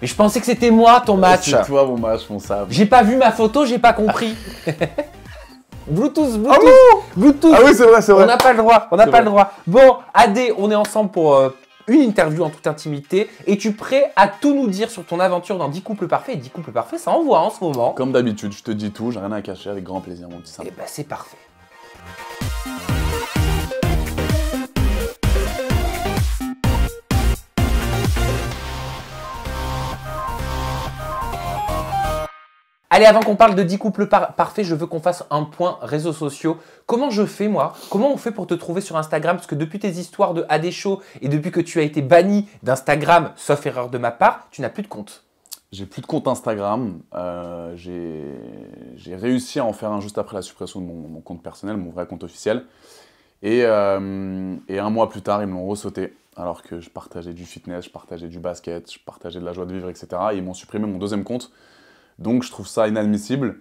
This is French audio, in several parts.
Mais je pensais que c'était moi ton match. C'est toi mon match, mon sable. J'ai pas vu ma photo, j'ai pas compris. Bluetooth, Bluetooth, Ah bon Bluetooth. Ah oui, c'est vrai, c'est vrai. On n'a pas le droit, on n'a C'est pas vrai. le droit. Bon, Adé, on est ensemble pour une interview en toute intimité. Es-tu prêt à tout nous dire sur ton aventure dans 10 couples parfaits? Et 10 couples parfaits, ça envoie en ce moment. Comme d'habitude, je te dis tout, j'ai rien à cacher, avec grand plaisir, mon petit Et sable. bah c'est parfait. Allez, avant qu'on parle de 10 couples parfaits, je veux qu'on fasse un point réseaux sociaux. Comment je fais, moi? Comment on fait pour te trouver sur Instagram? Parce que depuis tes histoires de AD Show et depuis que tu as été banni d'Instagram, sauf erreur de ma part, tu n'as plus de compte. J'ai plus de compte Instagram. J'ai réussi à en faire un juste après la suppression de mon compte personnel, mon vrai compte officiel. Et un mois plus tard, ils me l'ont ressauté. Alors que je partageais du fitness, je partageais du basket, je partageais de la joie de vivre, etc. Et ils m'ont supprimé mon deuxième compte. Donc je trouve ça inadmissible.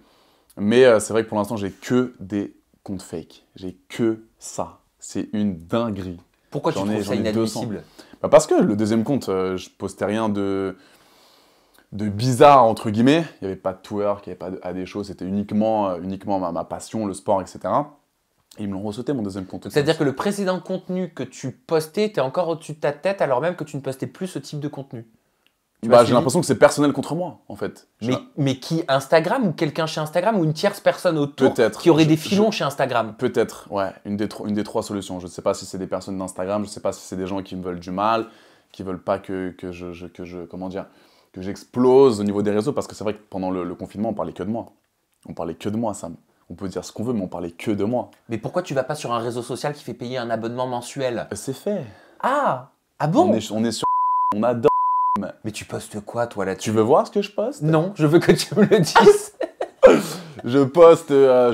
Mais c'est vrai que pour l'instant, j'ai que des comptes fake. J'ai que ça. C'est une dinguerie. Pourquoi tu trouves ça inadmissible? Bah parce que le deuxième compte, je postais rien de bizarre, entre guillemets. Il n'y avait pas de twerk, il n'y avait pas de AD show, c'était uniquement ma passion, le sport, etc. Et ils me l'ont ressauté, mon deuxième compte. C'est-à-dire que le précédent contenu que tu postais était encore au-dessus de ta tête alors même que tu ne postais plus ce type de contenu. Bah, j'ai l'impression que c'est personnel contre moi, en fait. Mais qui, Instagram ou quelqu'un chez Instagram ou une tierce personne autour qui aurait des filons chez Instagram? Peut-être, ouais, une des trois solutions. Je ne sais pas si c'est des personnes d'Instagram, je ne sais pas si c'est des gens qui me veulent du mal, qui ne veulent pas que j'explose au niveau des réseaux, parce que c'est vrai que pendant le confinement, on parlait que de moi. On parlait que de moi, Sam. On peut dire ce qu'on veut, mais on parlait que de moi. Mais pourquoi tu vas pas sur un réseau social qui fait payer un abonnement mensuel? C'est fait. Ah bon? On est sur... On adore. Mais tu postes quoi, toi, là-dessus? Tu veux voir ce que je poste? Non, je veux que tu me le dises. je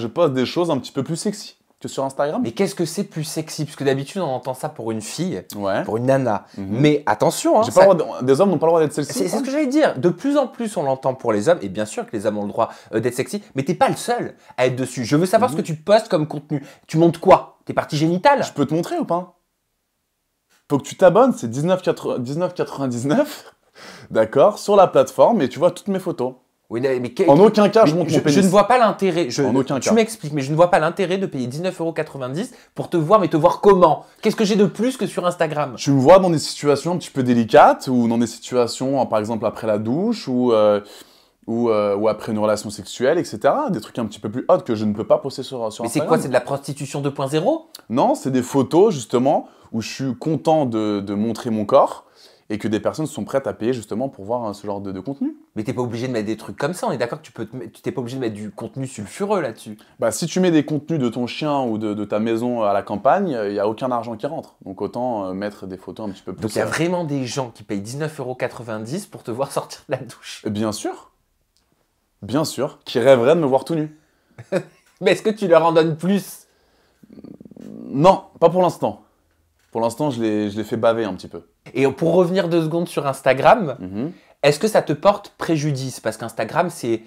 poste des choses un petit peu plus sexy que sur Instagram. Mais qu'est-ce que c'est plus sexy? Parce que d'habitude, on entend ça pour une fille, ouais. pour une nana. Mais attention, hein, des hommes n'ont pas le droit d'être sexy. C'est ce que j'allais dire. De plus en plus, on l'entend pour les hommes. Et bien sûr que les hommes ont le droit d'être sexy. Mais t'es pas le seul à être dessus. Je veux savoir ce que tu postes comme contenu. Tu montes quoi? Tes parties génitales? Je peux te montrer ou pas? Faut que tu t'abonnes, c'est 19,99. D'accord, sur la plateforme, et tu vois toutes mes photos. Oui, mais en aucun cas, je montre mon pénis. Je ne vois pas l'intérêt. En aucun cas. Tu m'expliques, mais je ne vois pas l'intérêt de payer 19,90 € pour te voir, mais te voir comment? Qu'est-ce que j'ai de plus que sur Instagram? Tu me vois dans des situations un petit peu délicates, ou dans des situations, par exemple, après la douche, ou après une relation sexuelle, etc. Des trucs un petit peu plus hot que je ne peux pas poster sur Instagram. Mais c'est quoi? C'est de la prostitution 2.0? Non, c'est des photos, justement, où je suis content de montrer mon corps, et que des personnes sont prêtes à payer justement pour voir ce genre de contenu. Mais t'es pas obligé de mettre des trucs comme ça, on est d'accord que tu t'es pas obligé de mettre du contenu sulfureux là-dessus. Bah si tu mets des contenus de ton chien ou de ta maison à la campagne, il n'y a aucun argent qui rentre. Donc autant mettre des photos un petit peu plus... Donc il y a vraiment des gens qui payent 19,90 € pour te voir sortir de la douche? Bien sûr, qui rêveraient de me voir tout nu. Mais est-ce que tu leur en donnes plus? Non, pas pour l'instant. Pour l'instant, je les fais baver un petit peu. Et pour revenir 2 secondes sur Instagram, est-ce que ça te porte préjudice? Parce qu'Instagram, c'est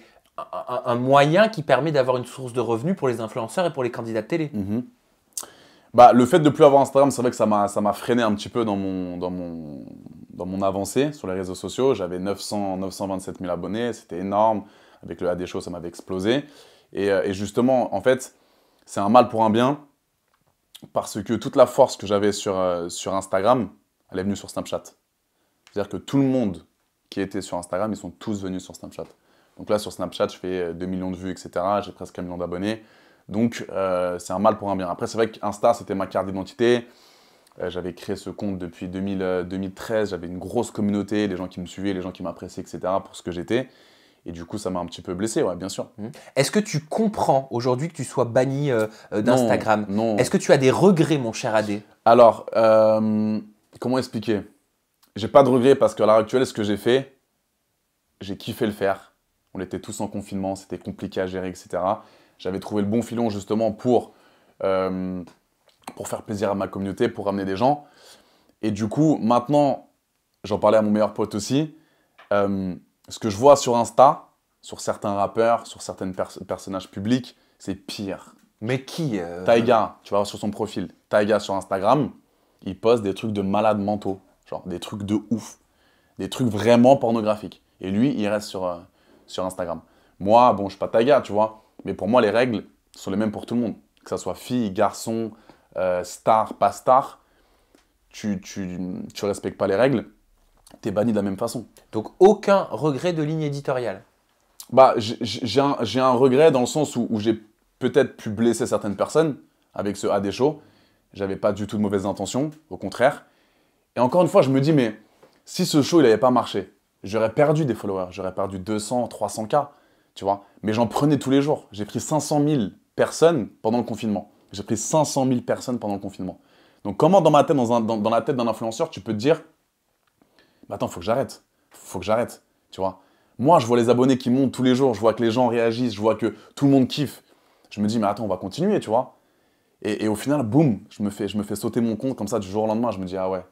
un moyen qui permet d'avoir une source de revenus pour les influenceurs et pour les candidats de télé. Bah, le fait de ne plus avoir Instagram, c'est vrai que ça m'a freiné un petit peu dans mon avancée sur les réseaux sociaux. J'avais 927 000 abonnés, c'était énorme. Avec le AD Show, ça m'avait explosé. Et justement, en fait, c'est un mal pour un bien. Parce que toute la force que j'avais sur Instagram, elle est venue sur Snapchat. C'est-à-dire que tout le monde qui était sur Instagram, ils sont tous venus sur Snapchat. Donc là, sur Snapchat, je fais 2 millions de vues, etc. J'ai presque 1 million d'abonnés. Donc, c'est un mal pour un bien. Après, c'est vrai qu'Insta, c'était ma carte d'identité. J'avais créé ce compte depuis 2013. J'avais une grosse communauté, les gens qui me suivaient, les gens qui m'appréciaient, etc. pour ce que j'étais. Et du coup, ça m'a un petit peu blessé, ouais, bien sûr. Est-ce que tu comprends aujourd'hui que tu sois banni d'Instagram? Non. Est-ce que tu as des regrets, mon cher Adé? Alors, comment expliquer? J'ai pas de regrets parce qu'à l'heure actuelle, ce que j'ai fait, j'ai kiffé le faire. On était tous en confinement, c'était compliqué à gérer, etc. J'avais trouvé le bon filon justement pour faire plaisir à ma communauté, pour ramener des gens. Et du coup, maintenant, j'en parlais à mon meilleur pote aussi, ce que je vois sur Insta, sur certains rappeurs, sur certains personnages publics, c'est pire. Mais qui Taiga, tu vas voir sur son profil. Taiga sur Instagram, il poste des trucs de malades mentaux. Genre des trucs de ouf. Des trucs vraiment pornographiques. Et lui, il reste sur Instagram. Moi, bon, je suis pas taga, tu vois. Mais pour moi, les règles sont les mêmes pour tout le monde. Que ça soit fille, garçon, star, pas star. Tu respectes pas les règles, t'es banni de la même façon. Donc aucun regret de ligne éditoriale. Bah, j'ai un regret dans le sens où j'ai peut-être pu blesser certaines personnes avec ce AD Show. J'avais pas du tout de mauvaises intentions, au contraire. Et encore une fois, je me dis, mais si ce show, il n'avait pas marché, j'aurais perdu des followers, j'aurais perdu 200, 300K, tu vois. Mais j'en prenais tous les jours. J'ai pris 500 000 personnes pendant le confinement. J'ai pris 500 000 personnes pendant le confinement. Donc comment dans ma tête, dans la tête d'un influenceur, tu peux te dire, bah attends, faut que j'arrête, tu vois. Moi, je vois les abonnés qui montent tous les jours, je vois que les gens réagissent, je vois que tout le monde kiffe. Je me dis, mais attends, on va continuer, tu vois. Et au final, boum, je me fais sauter mon compte comme ça du jour au lendemain. Je me dis, ah ouais,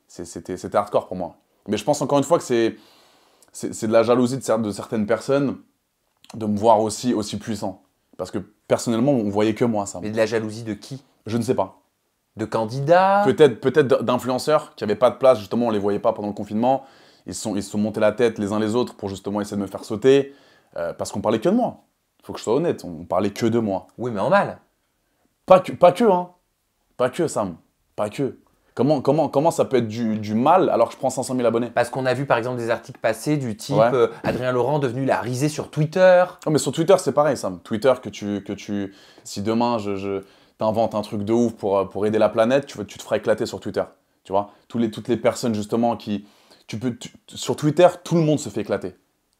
c'était hardcore pour moi. Mais je pense encore une fois que c'est de la jalousie de certaines personnes de me voir aussi puissant. Parce que personnellement, on voyait que moi, ça. Mais de la jalousie de qui? Je ne sais pas. De candidats? Peut-être d'influenceurs qui n'avaient pas de place, justement, on les voyait pas pendant le confinement. Ils se sont montés la tête les uns les autres pour justement essayer de me faire sauter. Parce qu'on parlait que de moi. Il faut que je sois honnête, on parlait que de moi. Oui, mais en mal. Pas que, hein. Pas que, Sam. Pas que. Comment ça peut être du mal alors que je prends 500 000 abonnés? Parce qu'on a vu par exemple des articles passés du type Ouais. Adrien Laurent devenu la risée sur Twitter. Non, mais sur Twitter, c'est pareil, Sam. Twitter, si demain je t'invente un truc de ouf pour aider la planète, tu te feras éclater sur Twitter. Tu vois, toutes les personnes justement sur Twitter, tout le monde se fait éclater.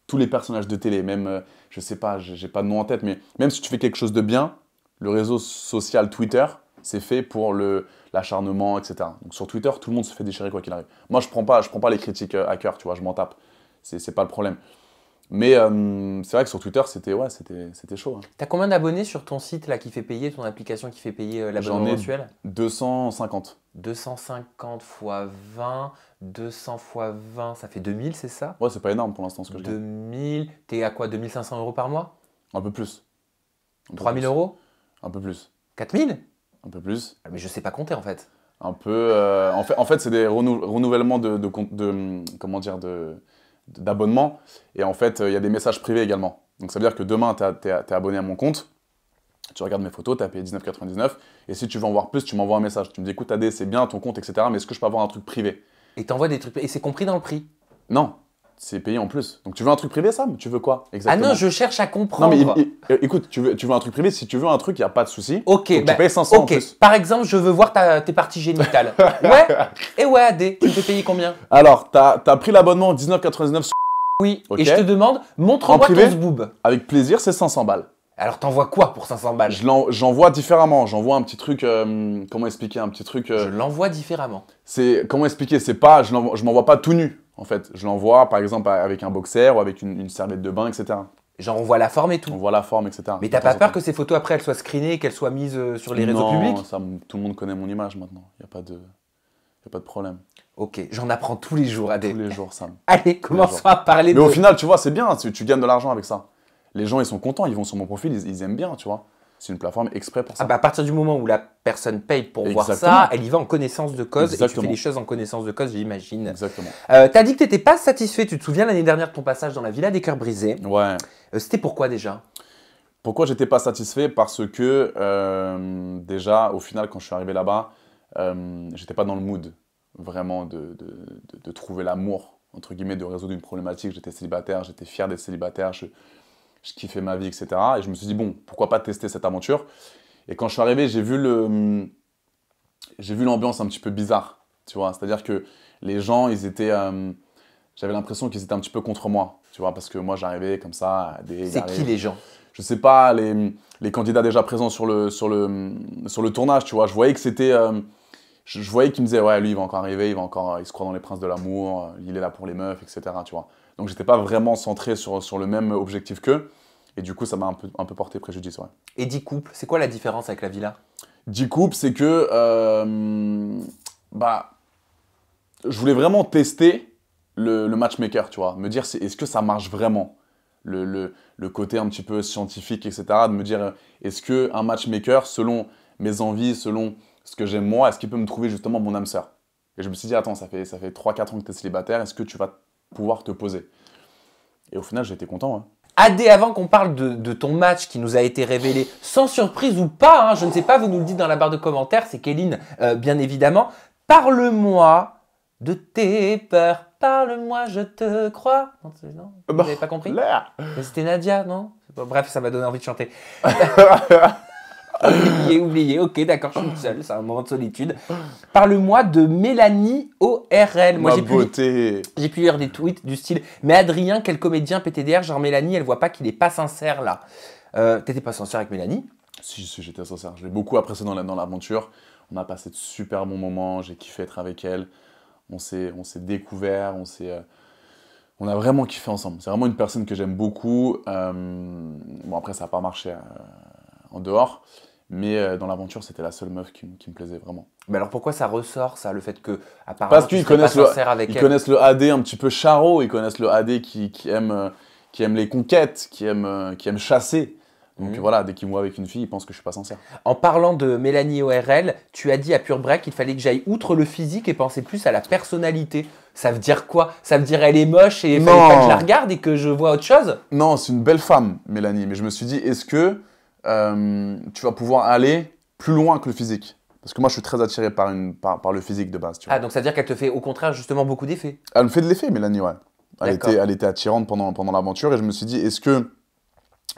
Tous les personnages de télé, même, je sais pas, j'ai pas de nom en tête, mais même si tu fais quelque chose de bien, le réseau social Twitter, c'est fait pour l'acharnement, etc. Donc sur Twitter, tout le monde se fait déchirer quoi qu'il arrive. Moi, je prends pas les critiques à cœur, tu vois, je m'en tape. C'est pas le problème. Mais c'est vrai que sur Twitter, c'était chaud. Hein. T'as combien d'abonnés sur ton site là qui fait payer, ton application qui fait payer l'abonnement J'en ai mensuel? 250. 250 fois 20, 200 fois 20, ça fait 2000, c'est ça? Ouais, c'est pas énorme pour l'instant ce que je gagne. 2000, t'es à quoi? 2500 euros par mois? Un peu plus. 3000 euros? Un peu plus. 4000? Un peu plus. Mais je sais pas compter en fait. Un peu. En fait c'est des renouvellements comment dire, d'abonnement. Et en fait, il y a des messages privés également. Donc ça veut dire que demain, t'es abonné à mon compte. Tu regardes mes photos, tu as payé 19,99 €. Et si tu veux en voir plus, tu m'envoies un message. Tu me dis, écoute, AD, c'est bien ton compte, etc. Mais est-ce que je peux avoir un truc privé? Et t'envoies des trucs. Et c'est compris dans le prix. Non, c'est payé en plus. Donc tu veux un truc privé, Sam? Tu veux quoi Ah exactement? non, je cherche à Non, comprendre. mais écoute, tu veux un truc privé? Si tu veux un truc, il n'y a pas de souci. Ok, Donc, tu payes 500 en ok. plus. Par exemple, je veux voir tes parties génitales. Ouais. Et ouais, AD, tu me fais payer combien? Alors, t'as pris l'abonnement 19,99 €. Oui. Ok. Et je te demande, En montre-moi privé ton zboob. Avec plaisir, c'est 500 balles. Alors t'envoies quoi pour 500 balles? J'envoie différemment. J'envoie un petit truc. Comment expliquer? Un petit truc. Je l'envoie différemment. Comment expliquer? C'est pas. Je m'envoie pas tout nu, en fait. Je l'envoie, par exemple, avec un boxer ou avec une serviette de bain, etc. Genre on voit la forme et tout. On voit la forme, etc. Mais t'as pas peur que ces photos après elles soient screenées et qu'elles soient mises sur les réseaux publics? Non, tout le monde connaît mon image maintenant. Il n'y a pas de problème. Ok, j'en apprends tous les jours, AD. Tous les jours, Sam. Allez, commençons à parler Mais de... au final, tu vois, c'est bien. Tu gagnes de l'argent avec ça. Les gens, ils sont contents. Ils vont sur mon profil. Ils aiment bien, tu vois. C'est une plateforme exprès pour ça. Ah bah à partir du moment où la personne paye pour voir Exactement. ça, elle y va en connaissance de cause. Et tu Exactement. fais les choses en connaissance de cause, j'imagine. Exactement. T'as dit que t'étais pas satisfait, tu te souviens l'année dernière de ton passage dans la Villa des Cœurs Brisés. Ouais. C'était pourquoi déjà? Pourquoi j'étais pas satisfait? Parce que déjà, au final, quand je suis arrivé là-bas, j'étais pas dans le mood vraiment de trouver l'amour, entre guillemets, de résoudre une problématique. J'étais célibataire, j'étais fier d'être célibataire, je kiffais ma vie, etc. Et je me suis dit, bon, pourquoi pas tester cette aventure? Et quand je suis arrivé, j'ai vu l'ambiance un petit peu bizarre, tu vois. C'est-à-dire que les gens, j'avais l'impression qu'ils étaient un petit peu contre moi, tu vois, parce que moi, j'arrivais comme ça, C'est qui les gens? Je sais pas, les candidats déjà présents sur le tournage, tu vois. Je voyais que c'était... je voyais qu'ils me disaient, ouais, lui, il va encore arriver, il se croit dans les princes de l'amour, il est là pour les meufs, etc., tu vois. Donc, j'étais pas vraiment centré sur le même objectif qu'eux. Et du coup, ça m'a un peu porté préjudice, ouais. Et 10 couples, c'est quoi la différence avec la Villa? 10 couples, c'est que... je voulais vraiment tester le matchmaker, tu vois. Me dire, est-ce que ça marche vraiment? Le côté un petit peu scientifique, etc. De me dire, est-ce qu'un matchmaker, selon mes envies, selon ce que j'aime moi, est-ce qu'il peut me trouver justement mon âme sœur? Et je me suis dit, attends, ça fait 3-4 ans que tu es célibataire, est-ce que tu vas pouvoir te poser? Et au final, j'ai été content. Ouais. Adé, avant qu'on parle de ton match qui nous a été révélé, sans surprise ou pas, hein, je ne sais pas, vous nous le dites dans la barre de commentaires, c'est Kéline, bien évidemment. Parle-moi de tes peurs, parle-moi, je te crois. Non, vous n'avez pas compris? Mais c'était Nadia, non? Bref, ça m'a donné envie de chanter. Oublié, ok, d'accord, je suis seul, c'est un moment de solitude. Parle-moi de Mélanie ORL. Moi, j'ai pu lire des tweets du style « Mais Adrien, quel comédien PTDR, genre Mélanie, elle voit pas qu'il est pas sincère là. » T'étais pas sincère avec Mélanie? Si, j'étais sincère. Je l'ai beaucoup apprécié dans l'aventure. On a passé de super bons moments, j'ai kiffé être avec elle. On s'est découvert, on a vraiment kiffé ensemble. C'est vraiment une personne que j'aime beaucoup. Bon, après, ça n'a pas marché en dehors. Mais dans l'aventure, c'était la seule meuf qui me plaisait vraiment. Mais alors pourquoi ça ressort, ça, le fait que, apparemment, parce qu'ils connaissent le AD un petit peu charreau, ils connaissent le AD qui aime les conquêtes, qui aime chasser. Donc voilà, dès qu'il me voit avec une fille, il pense que je suis pas sincère. En parlant de Mélanie ORL, tu as dit à Pure Break qu'il fallait que j'aille outre le physique et penser plus à la personnalité. Ça veut dire quoi? Ça veut dire elle est moche et il fallait pas que je la regarde et que je vois autre chose? Non, c'est une belle femme, Mélanie. Mais je me suis dit, est-ce que tu vas pouvoir aller plus loin que le physique? Parce que moi, je suis très attiré par le physique de base. Tu vois. Ah, donc ça veut dire qu'elle te fait au contraire justement beaucoup d'effets? Elle me fait de l'effet, Mélanie, ouais. Elle était attirante pendant l'aventure et je me suis dit, est-ce que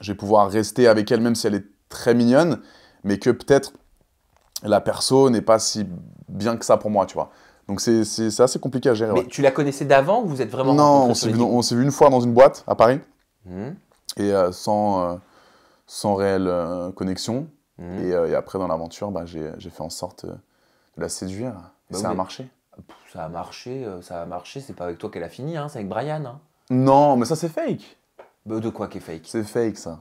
je vais pouvoir rester avec elle, même si elle est très mignonne, mais que peut-être la perso n'est pas si bien que ça pour moi, tu vois. Donc c'est assez compliqué à gérer. Mais tu la connaissais d'avant ou vous êtes vraiment Non, on s'est vu une fois dans une boîte à Paris, et sans réelle connexion. Et après, dans l'aventure, j'ai fait en sorte de la séduire. Et ça a marché. Ça a marché. C'est pas avec toi qu'elle a fini, hein, c'est avec Brian. Hein. Non, mais ça, c'est fake. De quoi qui est fake? C'est fake, ça.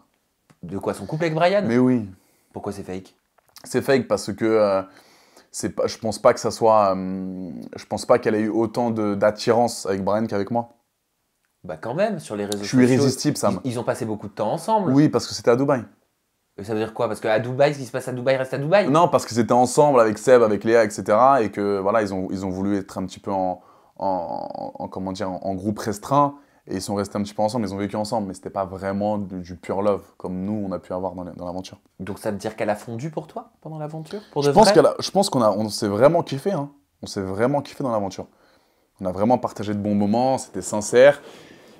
De quoi, son couple avec Brian? Mais oui. Pourquoi c'est fake? C'est fake parce que je pense pas que ça soit... je pense pas qu'elle ait eu autant d'attirance avec Brian qu'avec moi. Bah quand même, sur les réseaux sociaux. Je suis irrésistible, Sam. Ils ont passé beaucoup de temps ensemble. Oui, parce que c'était à Dubaï. Ça veut dire quoi? Parce qu'à Dubaï, ce qui se passe à Dubaï reste à Dubaï? Non, parce qu'ils étaient ensemble avec Seb, avec Léa, etc. Et que voilà, ils ont voulu être un petit peu comment dire, en groupe restreint. Et ils sont restés un petit peu ensemble, ils ont vécu ensemble. Mais c'était pas vraiment du pure love, comme nous, on a pu avoir dans l'aventure. Donc ça veut dire qu'elle a fondu pour toi, pendant l'aventure? Je pense qu'on s'est vraiment kiffé. Hein. On s'est vraiment kiffé dans l'aventure. On a vraiment partagé de bons moments, c'était sincère.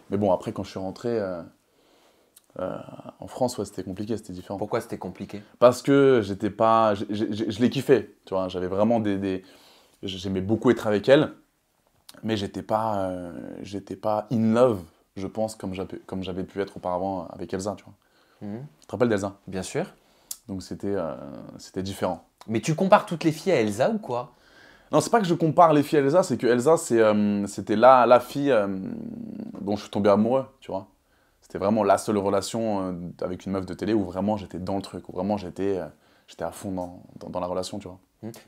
Mais bon, après, quand je suis rentré en France, ouais, c'était compliqué, c'était différent. Pourquoi c'était compliqué? Parce que j'étais pas... Je l'ai kiffé, tu vois. J'avais vraiment j'aimais beaucoup être avec elle. Mais j'étais pas in love, je pense, comme j'avais pu être auparavant avec Elsa, tu vois. Tu te rappelles d'Elsa? Bien sûr. Donc c'était différent. Mais tu compares toutes les filles à Elsa ou quoi? Non, c'est pas que je compare les filles à Elsa, c'est que Elsa, c'était la fille dont je suis tombé amoureux, tu vois. C'était vraiment la seule relation avec une meuf de télé où vraiment j'étais dans le truc, où vraiment j'étais à fond dans la relation, tu vois.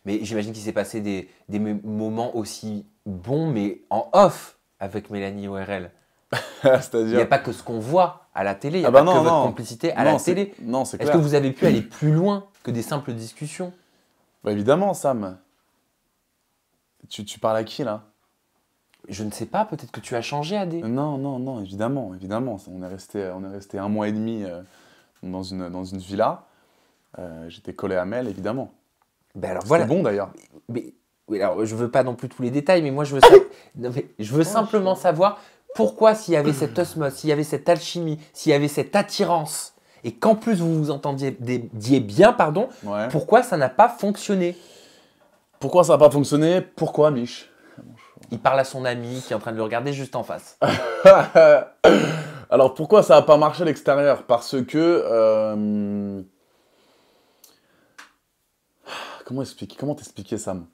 Mais j'imagine qu'il s'est passé des moments aussi bons, mais en off, avec Mélanie ORL. C'est-à-dire... Il n'y a pas que ce qu'on voit à la télé, il n'y a pas que votre complicité à la télé. Non, c'est clair. Est-ce que vous avez pu aller plus loin que des simples discussions? Bah évidemment, Sam. Tu parles à qui, là? Je ne sais pas, peut-être que tu as changé, Adé. Non, évidemment. On est resté 1 mois et demi dans une villa. J'étais collé à Mel, évidemment. Ben alors voilà. C'est bon d'ailleurs. Mais oui, alors je veux pas non plus tous les détails, mais moi je veux simplement savoir pourquoi, s'il y avait cette osmose, s'il y avait cette alchimie, s'il y avait cette attirance, et qu'en plus vous vous entendiez bien, pardon, ouais. Pourquoi ça n'a pas fonctionné? Pourquoi ça n'a pas fonctionné? Pourquoi, Mich? Il parle à son ami qui est en train de le regarder juste en face. Alors pourquoi ça n'a pas marché à l'extérieur? Parce que... Comment t'expliquer, Sam?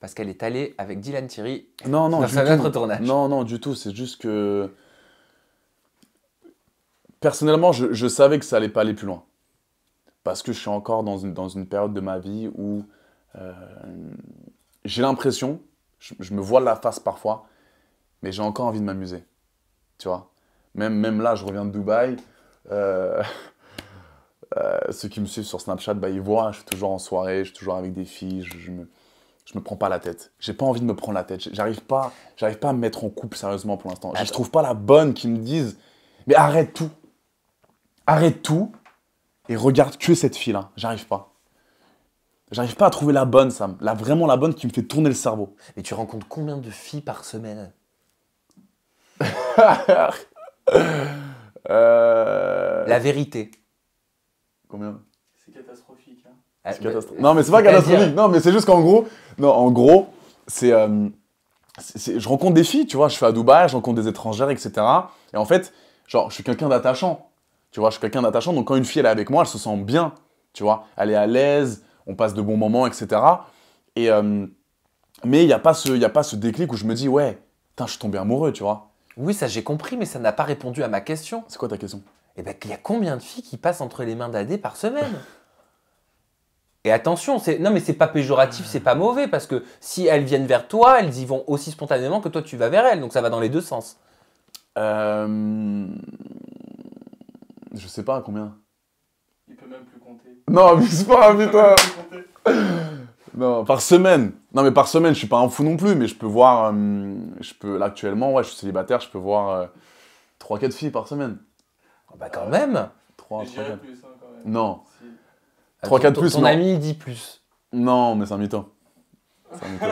Parce qu'elle est allée avec Dylan Thierry dans un autre tournage. Non, du tout. C'est juste que... Personnellement, je savais que ça allait pas aller plus loin. Parce que je suis encore dans une période de ma vie où j'ai l'impression, je me voile la face parfois, mais j'ai encore envie de m'amuser. Tu vois? Même là, je reviens de Dubaï. Ceux qui me suivent sur Snapchat, ils voient, je suis toujours en soirée, je suis toujours avec des filles, je me prends pas la tête. J'ai pas envie de me prendre la tête. J'arrive pas à me mettre en couple sérieusement pour l'instant. Je trouve pas la bonne qui me dise Mais arrête tout. Arrête tout et regarde que cette fille-là. J'arrive pas. J'arrive pas à trouver la bonne, Sam. Vraiment la bonne qui me fait tourner le cerveau. Et tu rencontres combien de filles par semaine? La vérité. Combien? C'est catastrophique. Hein. C'est catastrophique. Non, mais c'est pas catastrophique. Non, mais c'est juste qu'en gros, c'est, je rencontre des filles, tu vois. Je suis à Dubaï, je rencontre des étrangères, etc. Et en fait, genre, je suis quelqu'un d'attachant. Tu vois, je suis quelqu'un d'attachant. Donc, quand une fille elle est avec moi, elle se sent bien. Tu vois, elle est à l'aise, on passe de bons moments, etc. Et, mais il n'y a pas ce déclic où je me dis, ouais, putain, je suis tombé amoureux, tu vois. Oui, ça j'ai compris, mais ça n'a pas répondu à ma question. C'est quoi ta question? Eh ben, il y a combien de filles qui passent entre les mains d'Adé par semaine? Et attention, non mais c'est pas péjoratif, c'est pas mauvais, parce que si elles viennent vers toi, elles y vont aussi spontanément que toi tu vas vers elles, donc ça va dans les deux sens. Je sais pas combien. Il peut même plus compter. Non, abuse pas, putain. Il peut même plus compter. Non, par semaine. Non, mais par semaine, je suis pas un fou non plus, mais je peux voir. Là, actuellement, ouais, je suis célibataire, je peux voir 3-4 filles par semaine. Oh, bah quand même. 3, Je dirais 4. plus, hein, quand même. Non. Si. 3-4 plus, Ton non. ami il dit plus. Non, mais c'est un mytho. C'est un mytho.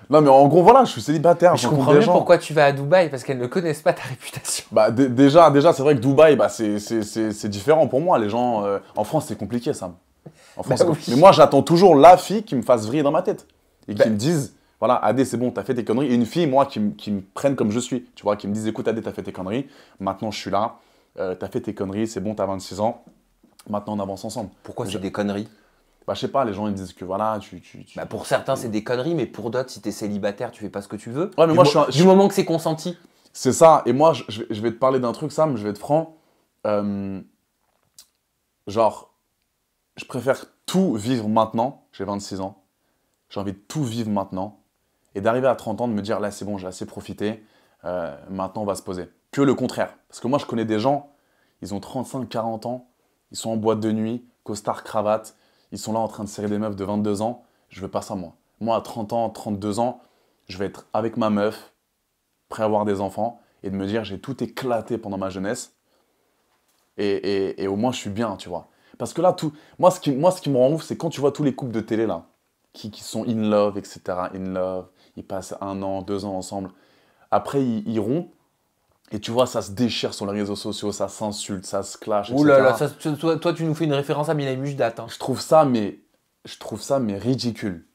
Non, mais en gros, voilà, je suis célibataire. Mais je comprends mieux pourquoi tu vas à Dubaï, parce qu'elles ne connaissent pas ta réputation. Bah, déjà c'est vrai que Dubaï, bah, c'est différent pour moi. Les gens. En France, c'est compliqué, ça. En France, Bah c'est oui. Mais moi, j'attends toujours la fille qui me fasse vriller dans ma tête. Et Bah. qui me dise, voilà, Adé, c'est bon, t'as fait tes conneries. Et une fille, moi, qui me prenne comme je suis. Tu vois, qui me dise, écoute, Adé, t'as fait tes conneries. Maintenant, je suis là. T'as fait tes conneries, c'est bon, t'as 26 ans. Maintenant, on avance ensemble. Pourquoi c'est des conneries? Bah, je sais pas, les gens, ils disent que voilà, Bah pour certains, c'est des conneries, mais pour d'autres, si t'es célibataire, tu fais pas ce que tu veux. Ouais, mais moi, je suis Du moment que c'est consenti. C'est ça. Et moi, je vais te parler d'un truc, Sam, je vais être franc. Genre, je préfère tout vivre maintenant. J'ai 26 ans. J'ai envie de tout vivre maintenant. Et d'arriver à 30 ans, de me dire, là, c'est bon, j'ai assez profité. Maintenant, on va se poser. Que le contraire. Parce que moi, je connais des gens, ils ont 35, 40 ans. Ils sont en boîte de nuit, costard, cravate. Ils sont là en train de serrer des meufs de 22 ans. Je veux pas ça, moi. Moi, à 30 ans, 32 ans, je vais être avec ma meuf, prêt à avoir des enfants, et de me dire, j'ai tout éclaté pendant ma jeunesse. Et au moins, je suis bien, tu vois. Parce que là, moi, ce qui me rend ouf, c'est quand tu vois tous les couples de télé, là, qui sont in love, etc. In love, ils passent 1 an, 2 ans ensemble. Après, ils rompent. Et tu vois, ça se déchire sur les réseaux sociaux, ça s'insulte, ça se clash, etc. Ouh là là, toi, tu nous fais une référence à Milaï Mujdat. Hein. Je trouve ça, mais ridicule.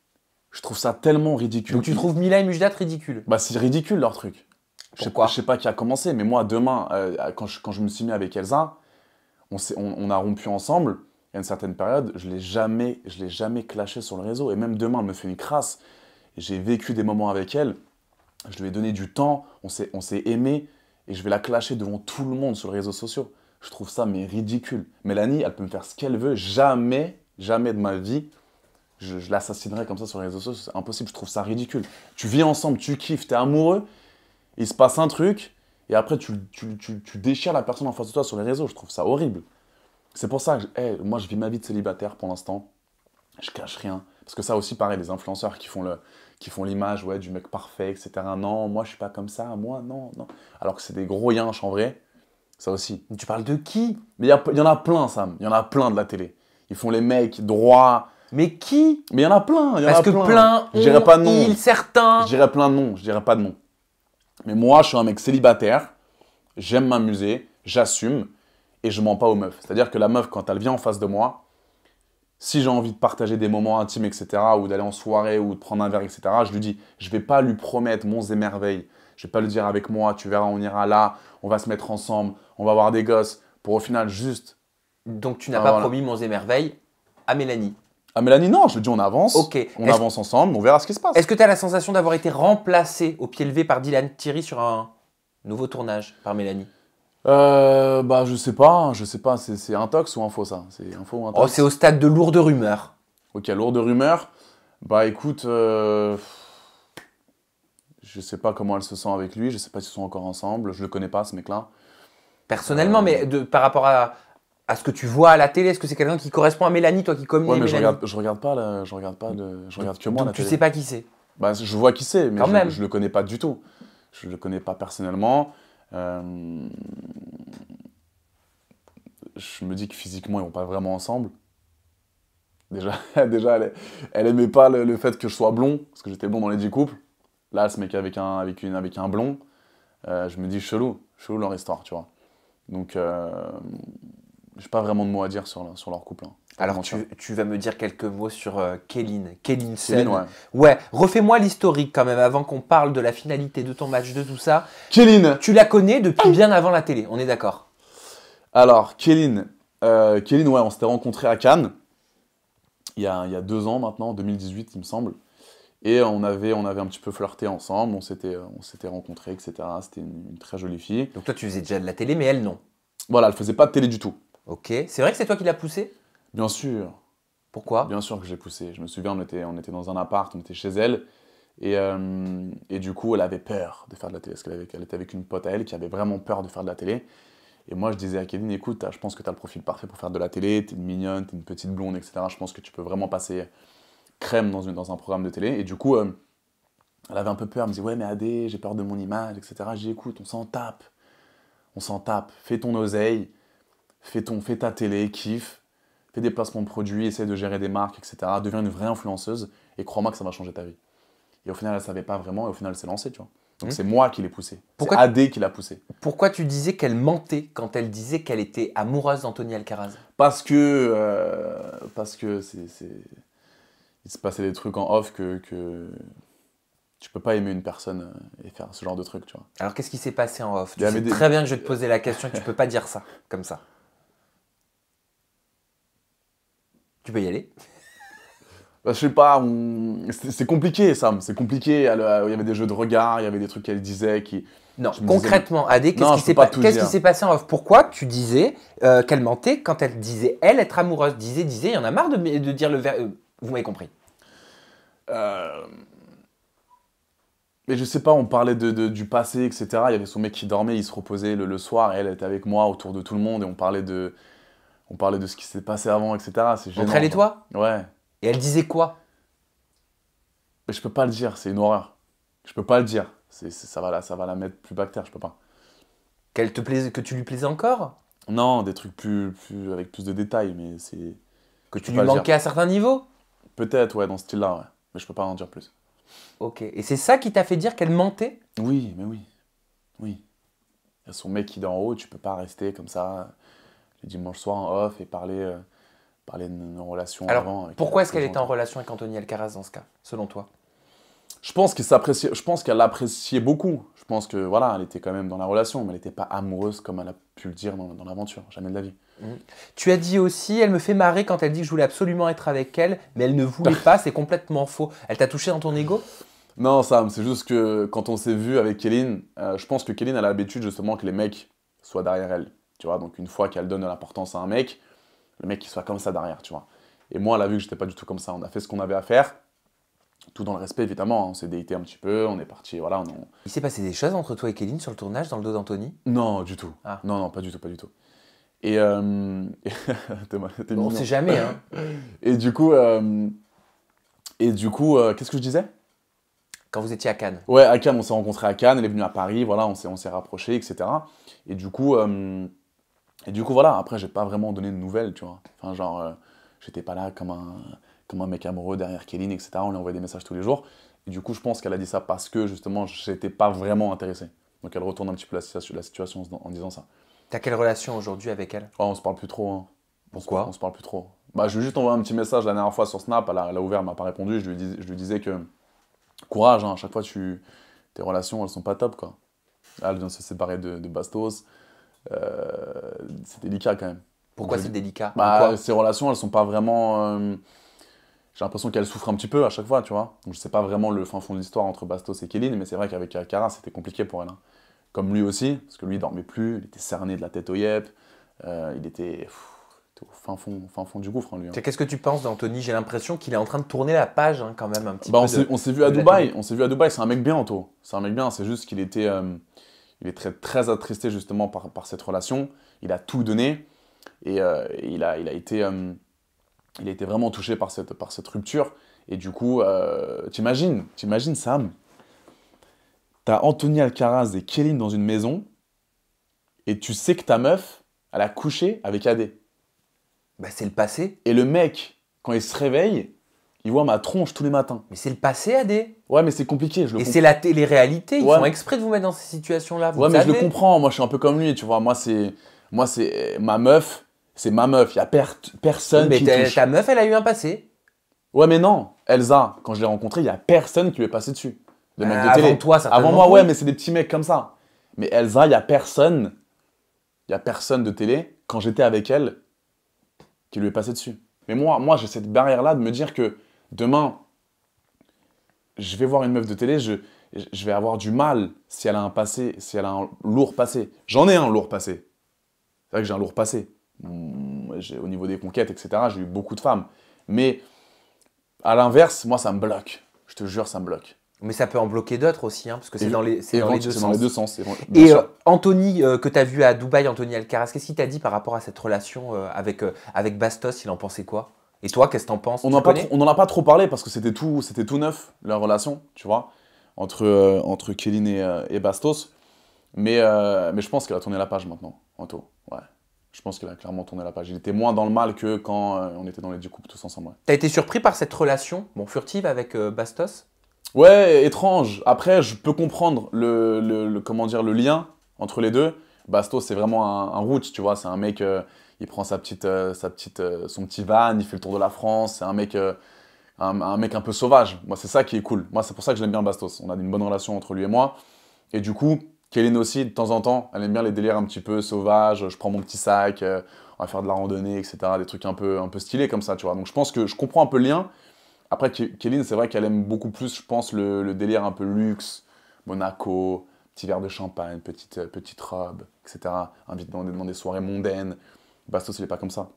Je trouve ça tellement ridicule. Donc tu trouves Milaï Mujdat ridicule? Bah, c'est ridicule leur truc. Pourquoi? Je sais pas qui a commencé, mais moi, demain, quand je me suis mis avec Elsa, on a rompu ensemble. À une certaine période, je l'ai jamais clashé sur le réseau. Et même demain, elle me fait une crasse. J'ai vécu des moments avec elle. Je lui ai donné du temps. On s'est aimé. Et je vais la clasher devant tout le monde sur les réseaux sociaux. Je trouve ça, mais ridicule. Mélanie, elle peut me faire ce qu'elle veut. Jamais de ma vie, je l'assassinerai comme ça sur les réseaux sociaux. C'est impossible. Je trouve ça ridicule. Tu vis ensemble, tu kiffes, t'es amoureux. Il se passe un truc. Et après, tu déchires la personne en face de toi sur les réseaux. Je trouve ça horrible. C'est pour ça que moi, je vis ma vie de célibataire pour l'instant. Je cache rien. Parce que ça aussi, pareil, les influenceurs qui font l'image du mec parfait, etc. Non, moi, je suis pas comme ça. Moi, non. Alors que c'est des gros yinches en vrai. Ça aussi. Tu parles de qui? Mais il y en a plein, Sam. Il y en a plein de la télé. Ils font les mecs droits. Mais qui? Mais il y en a plein. Parce que plein, je dirais pas de nom. certains. Je dirais plein de noms. Je dirais pas de nom. Mais moi, je suis un mec célibataire. J'aime m'amuser. J'assume. Et je mens pas aux meufs. C'est-à-dire que la meuf, quand elle vient en face de moi, si j'ai envie de partager des moments intimes, etc., ou d'aller en soirée, ou de prendre un verre, etc., je lui dis, je vais pas lui promettre monts et merveilles. Je vais pas lui dire avec moi, tu verras, on ira là, on va se mettre ensemble, on va avoir des gosses, pour au final juste... Donc tu n'as pas promis monts et merveilles à Mélanie? À Mélanie, non, je lui dis on avance, Ok. On avance ensemble, on verra ce qui se passe. Est-ce que tu as la sensation d'avoir été remplacé au pied levé par Dylan Thierry sur un nouveau tournage par Mélanie? Bah je sais pas, c'est intox ou info ça? C'est info ou intox? Oh, c'est au stade de lourde rumeur. Ok, lourde rumeur. Bah écoute, je sais pas comment elle se sent avec lui, je sais pas s'ils sont encore ensemble, je le connais pas ce mec-là. Personnellement, mais par rapport à ce que tu vois à la télé, est-ce que c'est quelqu'un qui correspond à Mélanie, toi qui connais Ouais, mais Mélanie? je regarde que moi Donc la tu télé. sais pas qui c'est? Bah je vois qui c'est, mais Quand même. je le connais pas du tout. Je le connais pas personnellement. je me dis que physiquement, ils vont pas vraiment ensemble. Déjà, déjà elle aimait pas le fait que je sois blond, parce que j'étais blond dans les 10 couples. Là, elle se met qu'avec un blond. Je me dis chelou leur histoire, tu vois. Donc, j'ai pas vraiment de mots à dire sur leur couple. Hein. Alors, tu vas me dire quelques mots sur Kéline Sen. Kéline, ouais. Ouais, refais-moi l'historique quand même, avant qu'on parle de la finalité de ton match, de tout ça. Kéline. Tu la connais depuis bien avant la télé, on est d'accord? Alors, Kéline, ouais, on s'était rencontrés à Cannes, il y a 2 ans maintenant, 2018, il me semble. Et on avait un petit peu flirté ensemble, on s'était rencontrés, etc. C'était une très jolie fille. Donc toi, tu faisais déjà de la télé, mais elle, non. Voilà, elle faisait pas de télé du tout. Ok, c'est vrai que c'est toi qui l'as poussée? Bien sûr. Pourquoi? Bien sûr que j'ai poussé. Je me souviens, on était dans un appart, on était chez elle. Et du coup, elle avait peur de faire de la télé. Parce qu'elle était avec une pote à elle qui avait vraiment peur de faire de la télé. Et moi, je disais à Kéline, écoute, je pense que tu as le profil parfait pour faire de la télé. Tu es mignonne, tu es une petite blonde, etc. Je pense que tu peux vraiment passer crème dans un programme de télé. Et du coup, elle avait un peu peur. Elle me dit, ouais, mais Adé, j'ai peur de mon image, etc. J'ai dit, écoute, on s'en tape. On s'en tape. Fais ton oseille. Fais ta télé, kiffe. Fais des placements de produits, essaie de gérer des marques, etc. Deviens une vraie influenceuse et crois-moi que ça va changer ta vie. Et au final, elle ne savait pas vraiment et au final, elle s'est lancée, tu vois. Donc c'est moi qui l'ai poussée. C'est Adé qui l'a poussée. Pourquoi tu disais qu'elle mentait quand elle disait qu'elle était amoureuse d'Anthony Alcaraz? Parce que il se passait des trucs en off que tu peux pas aimer une personne et faire ce genre de trucs, tu vois. Alors qu'est-ce qui s'est passé en off? Tu sais très bien que je vais te poser la question et que tu peux pas dire ça, comme ça. Tu peux y aller. Bah, je sais pas, c'est compliqué, Sam, c'est compliqué. Il y avait des jeux de regard, il y avait des trucs qu'elle disait qui... Non, concrètement, Adé, qu'est-ce qui s'est passé en off? Pourquoi tu disais qu'elle mentait quand elle disait, elle, être amoureuse? Disait, il y en a marre de dire le verbe... vous m'avez compris. Mais je sais pas, on parlait du passé, etc. Il y avait son mec qui dormait, il se reposait le soir, et elle était avec moi autour de tout le monde, et on parlait de ce qui s'est passé avant, etc. C'est gênant. Entre elle et toi? Ouais. Et elle disait quoi? Mais je peux pas le dire, c'est une horreur. Je peux pas le dire. Ça va la mettre plus bactère, je peux pas. Qu'elle te plaisait, que tu lui plaisais encore? Non, des trucs avec plus de détails, mais c'est... Que tu lui manquais à certains niveaux? Peut-être, ouais, dans ce style-là, ouais. Mais je peux pas en dire plus. Ok. Et c'est ça qui t'a fait dire qu'elle mentait? Oui, mais oui. Oui. Il y a son mec qui est en haut, tu peux pas rester comme ça le dimanche soir en off et parler de nos relations avant. Alors, pourquoi est-ce qu'elle était en relation avec Anthony Alcaraz dans ce cas, selon toi? Je pense qu'elle l'appréciait beaucoup. Je pense que voilà, elle était quand même dans la relation, mais elle n'était pas amoureuse comme elle a pu le dire dans l'aventure. Jamais de la vie. Tu as dit aussi, elle me fait marrer quand elle dit que je voulais absolument être avec elle, mais elle ne voulait pas, c'est complètement faux. Elle t'a touché dans ton ego? Non, Sam, c'est juste que quand on s'est vu avec Kéline, je pense que Kéline a l'habitude justement que les mecs soient derrière elle. Tu vois, donc une fois qu'elle donne de l'importance à un mec, le mec il soit comme ça derrière, tu vois. Et moi, elle a vu que j'étais pas du tout comme ça. On a fait ce qu'on avait à faire. Tout dans le respect, évidemment. On s'est daté un petit peu, on est parti, voilà. Il s'est passé des choses entre toi et Kéline sur le tournage, dans le dos d'Anthony? Non, du tout. Ah. Non, pas du tout, pas du tout. Et On sait jamais, hein. Et du coup, qu'est-ce que je disais? Quand vous étiez à Cannes. Ouais, à Cannes, on s'est rencontrés à Cannes, elle est venue à Paris, voilà, on s'est rapprochés, etc. Et du coup, voilà, après, j'ai pas vraiment donné de nouvelles, tu vois. Enfin, genre, j'étais pas là comme un mec amoureux derrière Kéline, etc. On lui envoyait des messages tous les jours. Et du coup, je pense qu'elle a dit ça parce que, justement, j'étais pas vraiment intéressé. Donc, elle retourne un petit peu la situation en disant ça. T'as quelle relation aujourd'hui avec elle? Oh, on se parle plus trop. Hein. Pourquoi? On se parle plus trop. Bah, je lui ai juste envoyé un petit message la dernière fois sur Snap, elle a ouvert, elle m'a pas répondu. Je lui disais que, courage, hein, à chaque fois, tes relations, elles sont pas top, quoi. Là, elle vient de se séparer de Bastos. C'est délicat, quand même. Pourquoi c'est délicat? Bah, ces relations, elles sont pas vraiment... j'ai l'impression qu'elles souffrent un petit peu à chaque fois, tu vois. Donc, je sais pas vraiment le fin fond de l'histoire entre Bastos et Kéline, mais c'est vrai qu'avec Alcaraz, c'était compliqué pour elle. Hein. Comme lui aussi, parce que lui, il dormait plus, il était cerné de la tête aux yep, il était au fin fond du gouffre, hein, lui. Hein. Qu'est-ce que tu penses d'Anthony? J'ai l'impression qu'il est en train de tourner la page, hein, quand même, un petit peu. On s'est vu à Dubaï, c'est un mec bien, Anto. C'est un mec bien, c'est juste qu'il était... il est très, très attristé, justement, par cette relation. Il a tout donné, et il a été vraiment touché par cette rupture. Et du coup, t'imagines, Sam, t'as Anthony Alcaraz et Kéline dans une maison, et tu sais que ta meuf, elle a couché avec AD. Bah, c'est le passé. Et le mec, quand il se réveille, il voit ma tronche tous les matins. Mais c'est le passé, AD. Ouais, mais c'est compliqué, je le Et comprends. c'est la télé-réalité. Ils Ouais. font exprès de vous mettre dans ces situations-là. Vous Ouais, mais je le savez. comprends. Moi, je suis un peu comme lui, tu vois. Moi, c'est ma meuf. C'est ma meuf. Il y a personne Mais qui touche. ta meuf, elle a eu un passé. Ouais, mais non. Elsa, quand je l'ai rencontrée, il y a personne qui lui est passé dessus. De mecs de Avant télé. toi, certainement. Avant moi, ouais, oui. mais c'est des petits mecs comme ça. Mais Elsa, il y a personne. Il y a personne de télé, quand j'étais avec elle, qui lui est passé dessus. Mais moi j'ai cette barrière-là de me dire que demain, je vais voir une meuf de télé, je vais avoir du mal si elle a un passé, si elle a un lourd passé. J'en ai un lourd passé. C'est vrai que j'ai un lourd passé. Au niveau des conquêtes, etc., j'ai eu beaucoup de femmes. Mais à l'inverse, moi, ça me bloque. Je te jure, ça me bloque. Mais ça peut en bloquer d'autres aussi, hein, parce que c'est dans les deux C'est dans sens. les deux sens. Et Anthony, que tu as vu à Dubaï, Anthony Alcaraz, qu'est-ce qu'il t'a dit par rapport à cette relation avec Bastos? Il en pensait quoi? Et toi, qu'est-ce que t'en penses? On n'en a pas trop parlé parce que c'était tout neuf, leur relation, tu vois, entre Kellyn et Bastos. Mais je pense qu'il a tourné la page maintenant, Anto. Ouais. Je pense qu'il a clairement tourné la page. Il était moins dans le mal que quand on était dans les 10 couples tous ensemble. Ouais. T'as été surpris par cette relation, furtive avec Bastos? Ouais, étrange. Après, je peux comprendre comment dire, le lien entre les deux. Bastos, c'est vraiment un root, tu vois. C'est un mec, il prend son petit van, il fait le tour de la France. C'est un mec un peu sauvage. Moi, c'est ça qui est cool. Moi, c'est pour ça que je l'aime bien, Bastos. On a une bonne relation entre lui et moi. Et du coup, Kellyn aussi, de temps en temps, elle aime bien les délires un petit peu sauvages. Je prends mon petit sac, on va faire de la randonnée, etc. Des trucs un peu stylés comme ça, tu vois. Donc, je pense que je comprends un peu le lien. Après, Kellyn, c'est vrai qu'elle aime beaucoup plus, je pense, le délire un peu luxe, Monaco, petit verre de champagne, petite robe, etc. Invite dans des soirées mondaines. Bastos, il est pas comme ça.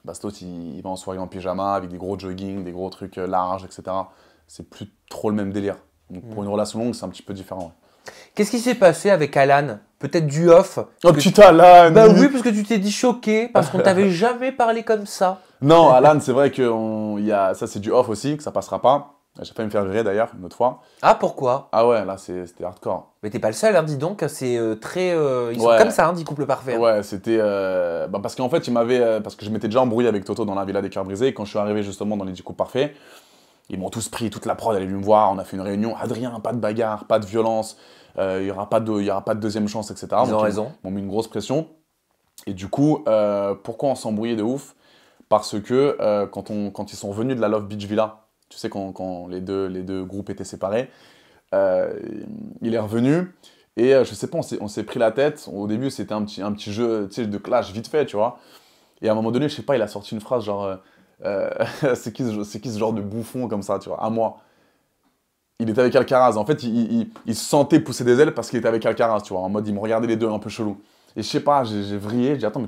Bastos, il va en soirée en pyjama, avec des gros jogging, des gros trucs larges, etc. C'est plus trop le même délire. Donc, pour une relation longue, c'est un petit peu différent. Ouais. Qu'est-ce qui s'est passé avec Alan? Peut-être du off? Oh putain, Alan! Bah oui, parce que tu t'es dit choqué, parce qu'on t'avait jamais parlé comme ça. Non, Alan, c'est vrai que ça, c'est du off aussi, que ça passera pas. J'ai failli me faire virer d'ailleurs, une autre fois. Ah, pourquoi? Ah ouais, là, c'était hardcore. Mais t'es pas le seul, hein, dis donc, c'est très... ils sont Ouais. comme ça, hein, 10 couples parfaits. Hein. Ouais, c'était... parce qu'en fait, parce que je m'étais déjà embrouillé avec Toto dans la Villa des Cœurs Brisés. Quand je suis arrivé justement dans les 10 couples parfaits, ils m'ont tous pris, toute la prod, elle est venue me voir. On a fait une réunion. Adrien, pas de bagarre, pas de violence. Il y aura pas de deuxième chance, etc. Ils ont raison. Ils m'ont mis une grosse pression. Et du coup, pourquoi on s'embrouillait de ouf? Parce que quand ils sont revenus de la Love Beach Villa, tu sais, quand les deux groupes étaient séparés, il est revenu et je sais pas, on s'est pris la tête. Au début, c'était un petit jeu, tu sais, de clash vite fait, tu vois. Et à un moment donné, je sais pas, il a sorti une phrase genre c'est qui ce genre de bouffon comme ça, tu vois, à moi. Il était avec Alcaraz. En fait, il se sentait pousser des ailes parce qu'il était avec Alcaraz, tu vois. En mode, il me regardait les deux un peu chelou. Et je sais pas, j'ai vrillé. J'ai dit, attends, mais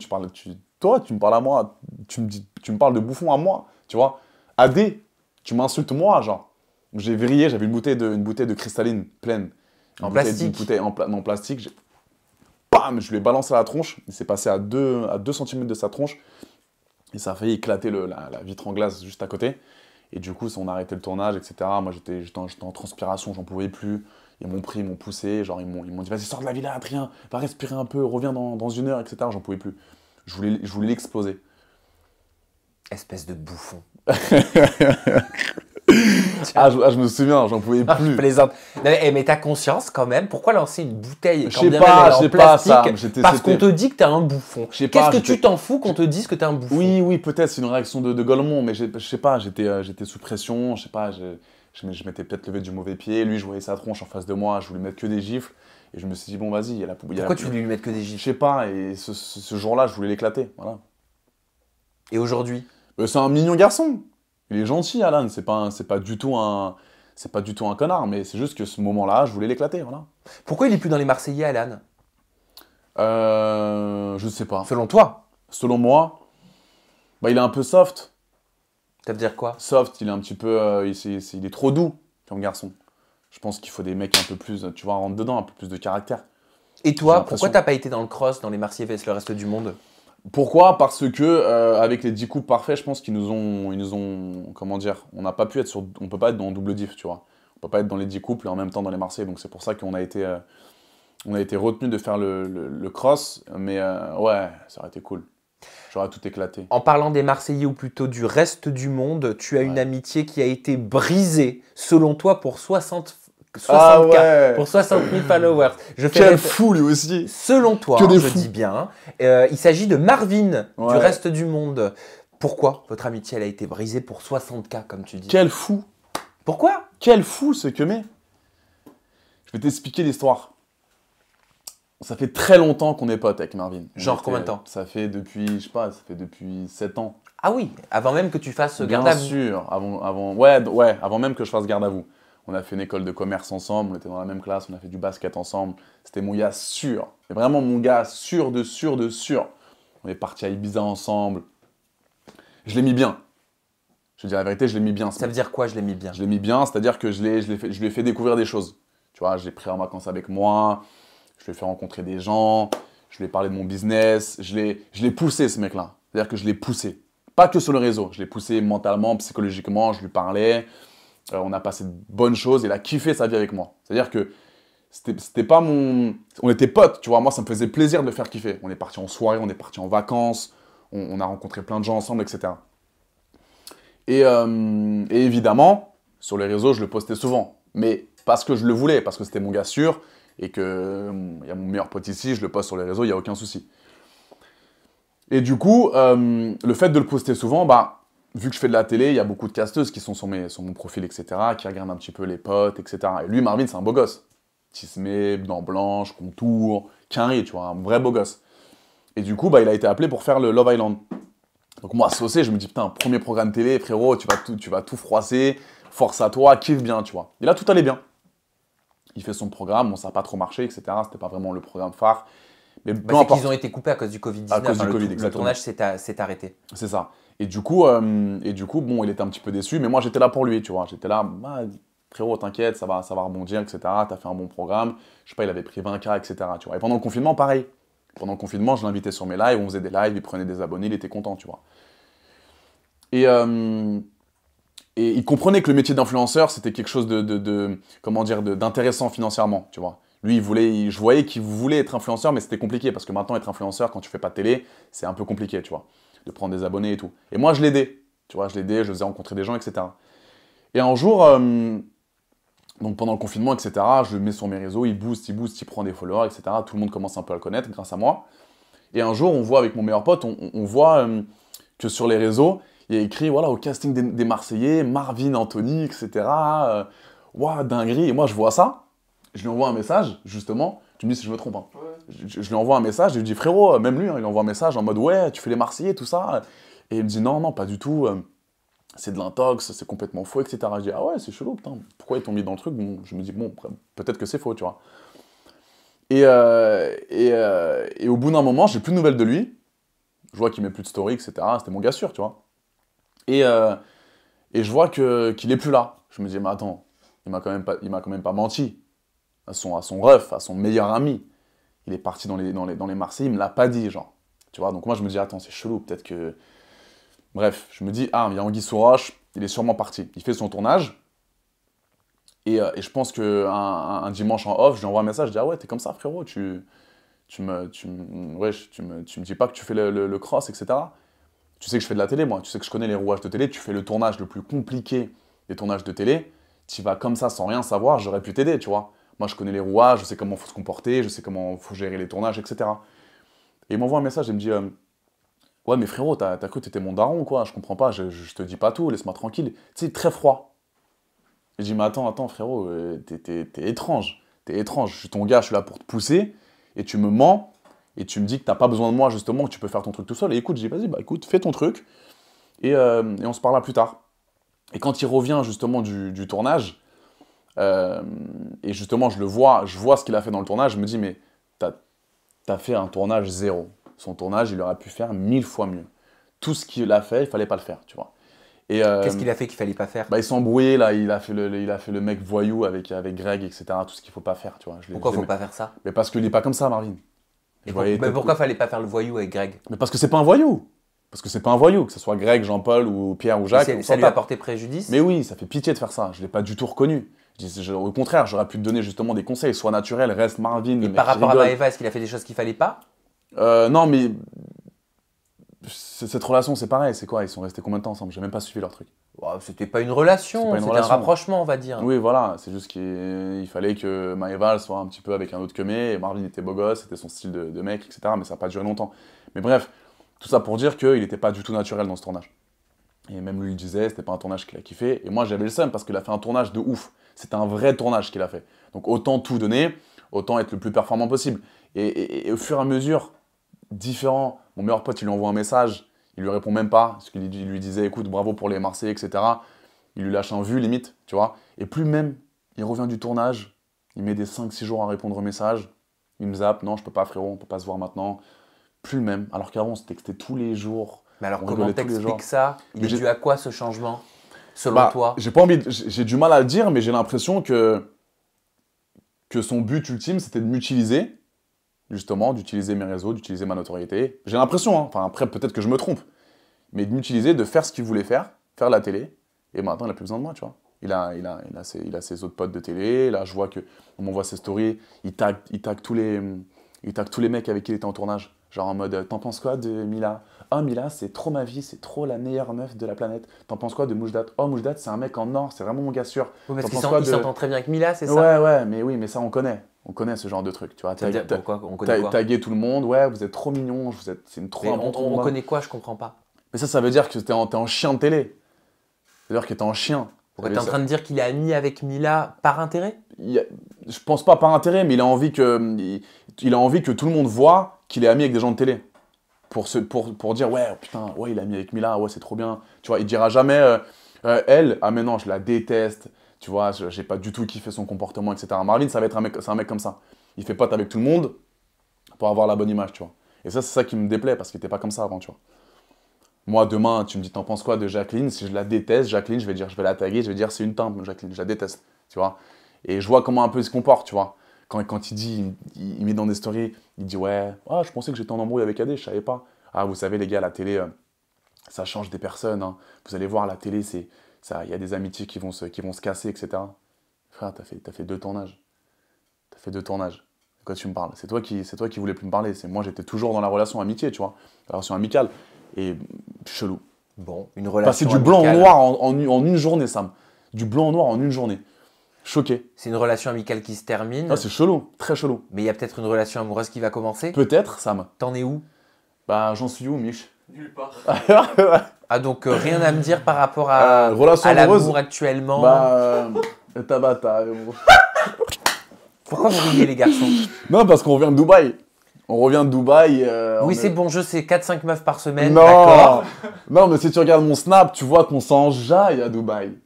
toi, tu me parles à moi. Tu me parles de bouffon à moi, tu vois. AD, tu m'insultes moi, genre. J'ai vrillé, j'avais une bouteille de cristalline pleine. En plastique. Une bouteille en plastique. Bam, je lui ai balancé à la tronche. Il s'est passé à 2 cm de sa tronche. Et ça a failli éclater la vitre en glace juste à côté. Et du coup, on a arrêté le tournage, etc. Moi, j'étais en transpiration, j'en pouvais plus. Ils m'ont pris, ils m'ont poussé. Genre, ils m'ont dit, vas-y, sors de la villa, Adrien, va respirer un peu, reviens dans 1 heure, etc. J'en pouvais plus. Je voulais l'exploser. Espèce de bouffon. Je me souviens, j'en pouvais Je plus. plaisante. Non, mais t'as conscience quand même, pourquoi lancer une bouteille Je quand sais bien pas, même elle est je en sais pas, ça, plastique parce qu'on te dit que t'es un bouffon? Je sais Qu'est-ce pas, que tu t'en fous qu'on te dise que t'es un bouffon? Oui, peut-être, c'est une réaction de Golemont, mais je sais pas, j'étais sous pression, je sais pas, je m'étais peut-être levé du mauvais pied, lui, je voyais sa tronche en face de moi, je voulais mettre que des gifles, et je me suis dit, bon, vas-y, il y a la poubelle. Pourquoi tu voulais lui mettre que des Je gifles? sais pas, et ce jour-là, je voulais l'éclater, voilà. Et aujourd'hui? C'est un mignon garçon, il est gentil, Alan, c'est pas du tout un connard, mais c'est juste que ce moment-là, je voulais l'éclater, voilà. Pourquoi il est plus dans les Marseillais, Alan? Je sais pas. Selon toi? Selon moi, il est un peu soft. Ça veut dire quoi? Soft, il est un petit peu... il est trop doux comme garçon. Je pense qu'il faut des mecs un peu plus, tu vois, rentre dedans, un peu plus de caractère. Et J'ai toi, l'impression. pourquoi t'as pas été dans le cross, dans les Marseillais vs le reste du monde? Pourquoi? Parce que avec les 10 coupes parfaits, je pense qu'ils nous ont, comment dire, on n'a pas pu être on peut pas être dans double diff, tu vois. On peut pas être dans les 10 couples et en même temps dans les Marseillais, donc c'est pour ça qu'on a été On a été retenu de faire le cross, mais ouais, ça aurait été cool. J'aurais tout éclaté. En parlant des Marseillais ou plutôt du reste du monde, tu as une amitié qui a été brisée, selon toi, pour 60K, pour 60 000 followers. Je fais Quel fou lui aussi. selon toi, Que des je fous. dis bien. Il s'agit de Marvin, du Ouais. reste du monde. Pourquoi votre amitié elle a été brisée pour 60K, comme tu dis? Quel fou. Pourquoi? Quel fou ce que met. Je vais t'expliquer l'histoire. Ça fait très longtemps qu'on est potes avec Marvin. Genre combien de temps? Ça fait depuis, je sais pas, ça fait depuis 7 ans. Ah oui, avant même que tu fasses garde Bien à vue. sûr, avant même que je fasse garde à vous. On a fait une école de commerce ensemble, on était dans la même classe, on a fait du basket ensemble. C'était mon gars sûr. C'est vraiment mon gars sûr de sûr de sûr. On est partis à Ibiza ensemble. Je l'ai mis bien. Je te dis la vérité, je l'ai mis bien. Ça veut dire quoi, je l'ai mis bien? Je l'ai mis bien, c'est-à-dire que je lui ai fait découvrir des choses. Tu vois, je l'ai pris en vacances avec moi, je lui ai fait rencontrer des gens, je lui ai parlé de mon business, je l'ai poussé ce mec-là. C'est-à-dire que je l'ai poussé. Pas que sur le réseau, je l'ai poussé mentalement, psychologiquement, je lui parlais, on a passé de bonnes choses, il a kiffé sa vie avec moi. C'est-à-dire que c'était pas mon... On était potes, tu vois, moi ça me faisait plaisir de le faire kiffer. On est parti en soirée, on est parti en vacances, on a rencontré plein de gens ensemble, etc. Et évidemment, sur les réseaux, je le postais souvent. Mais parce que je le voulais, parce que c'était mon gars sûr, et que il y a mon meilleur pote ici, je le poste sur les réseaux, il n'y a aucun souci. Et du coup, le fait de le poster souvent, bah, vu que je fais de la télé, il y a beaucoup de casteuses qui sont sur mon profil, etc., qui regardent un petit peu les potes, etc. Et lui, Marvin, c'est un beau gosse. Tismé, dents blanches, contour, quinri, tu vois, un vrai beau gosse. Et du coup, bah, il a été appelé pour faire le Love Island. Donc moi, saucé, je me dis, putain, premier programme télé, frérot, tu vas tout froisser, force à toi, kiffe bien, tu vois. Et là, tout allait bien. Il fait son programme, bon, ça n'a pas trop marché, etc. C'était pas vraiment le programme phare. Mais peu Bah, c'est importe. qu'ils ont été coupés à cause du Covid-19. À cause du le, Covid, le exactement. tournage s'est arrêté. C'est ça. Et du coup, bon, il était un petit peu déçu, mais moi, j'étais là pour lui, tu vois. J'étais là, bah, frérot, t'inquiète, ça va rebondir, etc. T'as fait un bon programme. Je sais pas, il avait pris 20K, etc. Tu vois. Et pendant le confinement, pareil. Pendant le confinement, je l'invitais sur mes lives, on faisait des lives, il prenait des abonnés, il était content, tu vois. Et il comprenait que le métier d'influenceur, c'était quelque chose comment dire, d'intéressant financièrement, tu vois. Lui, je voyais qu'il voulait être influenceur, mais c'était compliqué, parce que maintenant, être influenceur, quand tu fais pas de télé, c'est un peu compliqué, tu vois, de prendre des abonnés et tout. Et moi, je l'aidais, tu vois, je le faisais rencontrer des gens, etc. Et un jour, donc pendant le confinement, etc., je le mets sur mes réseaux, il booste, il prend des followers, etc. Tout le monde commence un peu à le connaître grâce à moi. Et un jour, on voit avec mon meilleur pote, on voit que sur les réseaux, il y a écrit, voilà, au casting des Marseillais, Marvin, Anthony, etc. Ouah, dinguerie. Et moi, je vois ça. Je lui envoie un message, justement. Tu me dis si je me trompe. Hein. Ouais. Je lui envoie un message. Je lui dis, frérot, même lui, hein, il envoie un message en mode, ouais, tu fais les Marseillais, tout ça. Et il me dit, non, non, pas du tout. C'est de l'intox, c'est complètement faux, etc. Je dis, ah ouais, c'est chelou, putain. Pourquoi ils t'ont mis dans le truc? Bon, je me dis, bon, peut-être que c'est faux, tu vois. Et au bout d'un moment, j'ai plus de nouvelles de lui. Je vois qu'il met plus de story, etc. C'était mon gars sûr, tu vois. Et je vois qu'il est plus là. Je me dis, mais attends, il m'a quand même pas menti. À son ref, à son meilleur ami. Il est parti dans les Marseillais, il me l'a pas dit, genre. Tu vois, donc moi je me dis, attends, c'est chelou, peut-être que... Bref, je me dis, ah, il y a Anguille sous roche, il est sûrement parti. Il fait son tournage. Et je pense qu'un dimanche en off, je lui envoie un message, je dis, ah ouais, t'es comme ça, frérot, tu me dis pas que tu fais le cross, etc. Tu sais que je fais de la télé, moi. Tu sais que je connais les rouages de télé. Tu fais le tournage le plus compliqué des tournages de télé. Tu vas comme ça sans rien savoir, j'aurais pu t'aider, tu vois. Moi, je connais les rouages, je sais comment il faut se comporter, je sais comment il faut gérer les tournages, etc. Et il m'envoie un message, il me dit ouais, mais frérot, t'as cru que t'étais mon daron ou quoi? Je comprends pas, je te dis pas tout, laisse-moi tranquille. Tu sais, très froid. Et je dis mais attends, frérot, t'es étrange. T'es étrange. Je suis ton gars, je suis là pour te pousser, et tu me mens. Et tu me dis que t'as pas besoin de moi, justement, que tu peux faire ton truc tout seul. Et écoute, je dis, vas-y, bah écoute, fais ton truc. Et on se parlera plus tard. Et quand il revient, justement, du tournage, et justement, je vois ce qu'il a fait dans le tournage, je me dis, mais t'as fait un tournage zéro. Son tournage, il aurait pu faire 1000 fois mieux. Tout ce qu'il a fait, il fallait pas le faire, tu vois. Qu'est-ce qu'il a fait qu'il fallait pas faire? Bah, il s'est embrouillé, là, il a fait le mec voyou avec Greg, etc. Tout ce qu'il faut pas faire, tu vois. Pourquoi faut pas faire ça? Mais parce qu'il est pas comme ça, Marvin. Mais pourquoi fallait pas faire le voyou avec Greg? Mais parce que c'est pas un voyou. Parce que c'est pas un voyou, que ce soit Greg, Jean-Paul ou Pierre ou Jacques. Ça lui a porté préjudice? Mais oui, ça fait pitié de faire ça. Je l'ai pas du tout reconnu. Au contraire, j'aurais pu te donner justement des conseils. Sois naturel, reste Marvin. Et par rapport à Maeva, est-ce qu'il a fait des choses qu'il fallait pas? Non, mais cette relation, c'est pareil. C'est quoi? Ils sont restés combien de temps ensemble? J'ai même pas suivi leur truc. Wow, c'était pas une relation, c'était un rapprochement, on va dire. Oui, voilà. C'est juste qu'il fallait que Maeva soit un petit peu avec un autre que May. Et Marvin était beau gosse, c'était son style de mec, etc. Mais ça n'a pas duré longtemps. Mais bref, tout ça pour dire qu'il n'était pas du tout naturel dans ce tournage. Et même lui, il disait, c'était pas un tournage qu'il a kiffé. Et moi, j'avais le seum parce qu'il a fait un tournage de ouf. C'était un vrai tournage qu'il a fait. Donc autant tout donner, autant être le plus performant possible. Et au fur et à mesure, différent. Mon meilleur pote, il lui envoie un message, il lui répond même pas, parce qu'il lui disait, écoute, bravo pour les Marseillais, etc. Il lui lâche un vu, limite, tu vois. Et plus même, il revient du tournage, il met des 5-6 jours à répondre au message, il me zappe, non, je peux pas, frérot, on peut pas se voir maintenant. Plus le même. Alors qu'avant, on se textait tous les jours. Mais alors, comment t'expliques ça? Il est dû à quoi ce changement, selon toi? J'ai du mal à le dire, mais j'ai l'impression que son but ultime, c'était de m'utiliser, justement, d'utiliser mes réseaux, d'utiliser ma notoriété. J'ai l'impression, hein, enfin après, peut-être que je me trompe, mais de m'utiliser, de faire ce qu'il voulait faire la télé, et maintenant, il n'a plus besoin de moi, tu vois. Il a ses autres potes de télé, là, je vois qu'on m'envoie ses stories, il tag tous les mecs avec qui il était en tournage. Genre en mode, t'en penses quoi de Mila? Oh, Mila, c'est trop ma vie, c'est trop la meilleure meuf de la planète. T'en penses quoi de Moujdat? Oh, Moujdat, c'est un mec en or, c'est vraiment mon gars sûr. Oui, parce qu'il s'entend très bien avec Mila, c'est ça? Ouais, mais oui, mais ça, on connaît. On connaît ce genre de truc, tu vois. Pourquoi? On connaît quoi? Taguer tout le monde, ouais, vous êtes trop mignons, c'est une trop on connaît quoi? Je comprends pas. Mais ça veut dire que t'es en chien de télé. C'est-à-dire que t'es en chien. Pourquoi t'es en train de dire qu'il est ami avec Mila par intérêt? Je pense pas par intérêt, mais il a envie que tout le monde voit qu'il est ami avec des gens de télé. Pour dire, ouais, putain, ouais, il est ami avec Mila, ouais, c'est trop bien. Tu vois, il dira jamais, elle, ah mais non, je la déteste, tu vois, j'ai pas du tout kiffé son comportement, etc. Marvin, c'est un mec comme ça. Il fait pote avec tout le monde pour avoir la bonne image, tu vois. Et ça, c'est ça qui me déplaît, parce qu'il était pas comme ça avant, tu vois. Moi, demain, tu me dis, t'en penses quoi de Jacqueline? Si je la déteste, Jacqueline, je vais la taguer, je vais dire, c'est une timbre, Jacqueline, je la déteste, tu vois. Et je vois comment un peu il se comporte, tu vois. Quand il dit, il met dans des stories, il dit, ouais, je pensais que j'étais en embrouille avec Adé, je savais pas. Ah, vous savez, les gars, la télé, ça change des personnes, hein. Vous allez voir, la télé, il y a des amitiés qui vont se casser, etc. Frère, t'as fait 2 tournages. T'as fait 2 tournages. De quoi tu me parles? C'est toi qui voulais plus me parler. Moi, j'étais toujours dans la relation amitié, tu vois. La relation amicale. Et chelou. Bon, une relation passer du blanc au noir en une journée, Sam. Du blanc au noir en une journée. Choqué. C'est une relation amicale qui se termine. Ah, c'est chelou, très chelou. Mais il y a peut-être une relation amoureuse qui va commencer. Peut-être, Sam. T'en es où? Bah, j'en suis où, Mich? Nulle part. Ah, donc rien à me dire par rapport à l'amour actuellement? Bah, Tabata. Pourquoi vous riez, les garçons? Non, parce qu'on revient de Dubaï. On revient de Dubaï. Oui, c'est bon jeu, c'est 4-5 meufs par semaine. Non, d'accord. Non, mais si tu regardes mon snap, tu vois qu'on s'enjaille à Dubaï.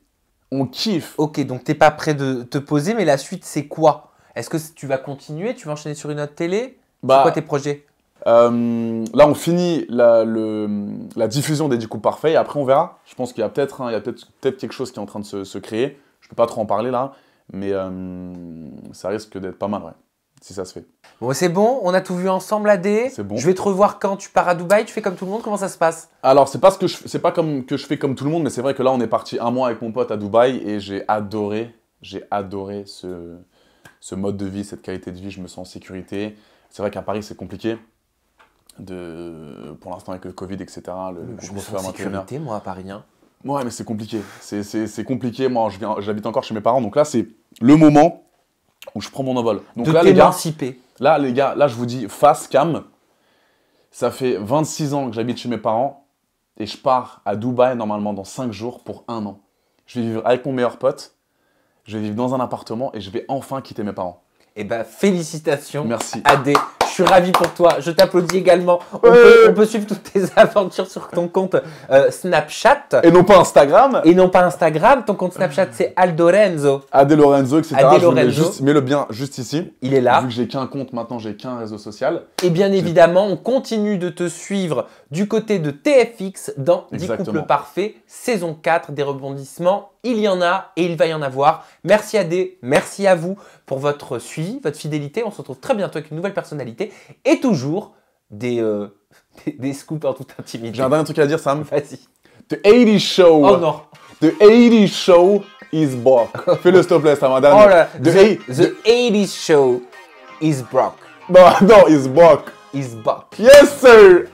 On kiffe. Ok, donc t'es pas prêt de te poser, mais la suite, c'est quoi? Est-ce que tu vas continuer? Tu vas enchaîner sur une autre télé? C'est quoi tes projets? Là, on finit la diffusion des 10 coupes parfaits et après on verra. Je pense qu'il y a peut-être quelque chose qui est en train de se créer. Je peux pas trop en parler là, mais ça risque d'être pas mal, ouais, si ça se fait. Bon, c'est bon, on a tout vu ensemble, Adé. C'est bon. Je vais te revoir quand tu pars à Dubaï. Tu fais comme tout le monde, comment ça se passe? Alors, c'est pas comme que je fais comme tout le monde, mais c'est vrai que là, on est parti 1 mois avec mon pote à Dubaï et j'ai adoré ce mode de vie, cette qualité de vie. Je me sens en sécurité. C'est vrai qu'à Paris, c'est compliqué. Pour l'instant, avec le Covid, etc. Je me sens en sécurité, moi, à Paris. Hein. Ouais, mais c'est compliqué. C'est compliqué. Moi, j'habite encore chez mes parents. Donc là, c'est le moment où je prends mon envol. Donc là, t'émanciper. Là, les gars, là, je vous dis, face cam, ça fait 26 ans que j'habite chez mes parents et je pars à Dubaï, normalement, dans 5 jours pour 1 an. Je vais vivre avec mon meilleur pote, je vais vivre dans un appartement et je vais enfin quitter mes parents. Eh ben, félicitations. Merci. Adé. Je suis ravi pour toi. Je t'applaudis également. On peut suivre toutes tes aventures sur ton compte Snapchat. Et non pas Instagram. Et non pas Instagram. Ton compte Snapchat, c'est Aldorenzo. Ade Lorenzo, etc. Ade Lorenzo. Mets-le bien juste ici. Il est là. Vu que j'ai qu'un compte, maintenant j'ai qu'un réseau social. Et bien évidemment, on continue de te suivre du côté de TFX dans 10 couples parfaits, saison 4, des rebondissements. Il y en a et il va y en avoir. Merci Adé, merci à vous pour votre suivi, votre fidélité. On se retrouve très bientôt avec une nouvelle personnalité et toujours des scoops en toute intimité. J'ai un dernier truc à dire, Sam. Vas-y. The 80 Show. Oh non. The 80s show is back. Fais-le s'il te plaît, c'est ma dernière. Oh là, The the 80s show is broke. Non, is back. Is back. Yes, sir.